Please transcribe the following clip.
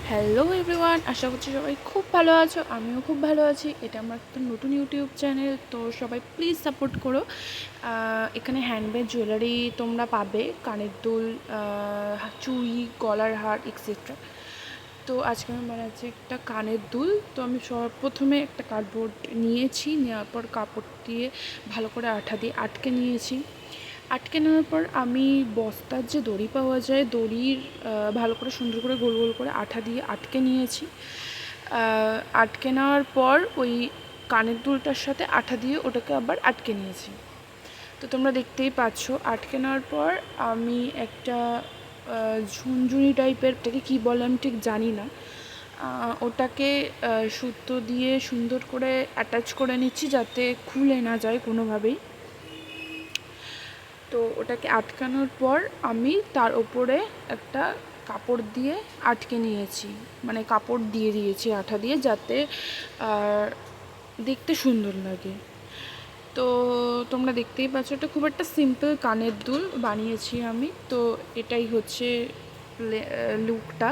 Hello everyone, আশা করছি সবাই খুব ভালো আছো। আমিও খুব ভালো আছি। এটা আমার একটা নতুন ইউটিউব চ্যানেল, তো সবাই প্লিজ সাপোর্ট করো। এখানে হ্যান্ডমেড জুয়েলারি তোমরা পাবে, কানের দুল, চুড়ি, গলার হার এক্সেট্রা। তো আজকে আমি বানাচ্ছি একটা কানের দুল। তো আমি প্রথমে একটা কার্ডবোর্ড নিয়েছি, নেওয়ার পর কাপড় দিয়ে ভালো করে আঠা দিয়ে আটকে নিয়েছি। আটকে নেওয়ার পর আমি বস্তার যে দড়ি পাওয়া যায়, দড়ির ভালো করে সুন্দর করে গোল গোল করে আঠা দিয়ে আটকে নিয়েছি। আটকে নেওয়ার পর ওই কানের দুলটার সাথে আঠা দিয়ে ওটাকে আবার আটকে নিয়েছি। তো তোমরা দেখতেই পাচ্ছ। আটকে নেওয়ার পর আমি একটা ঝুনঝুনি টাইপের, ওটাকে কী বলে আমি ঠিক জানি না, ওটাকে সুতো দিয়ে সুন্দর করে অ্যাটাচ করে নিচ্ছি যাতে খুলে না যায় কোনোভাবেই। তো ওটাকে আটকানোর পর আমি তার ওপরে একটা কাপড় দিয়ে আটকে নিয়েছি, মানে কাপড় দিয়ে দিয়েছি আঠা দিয়ে, যাতে দেখতে সুন্দর লাগে। তো তোমরা দেখতেই পাচ্ছ, এটা খুব একটা সিম্পল কানের দুল বানিয়েছি আমি। তো এটাই হচ্ছে লুকটা।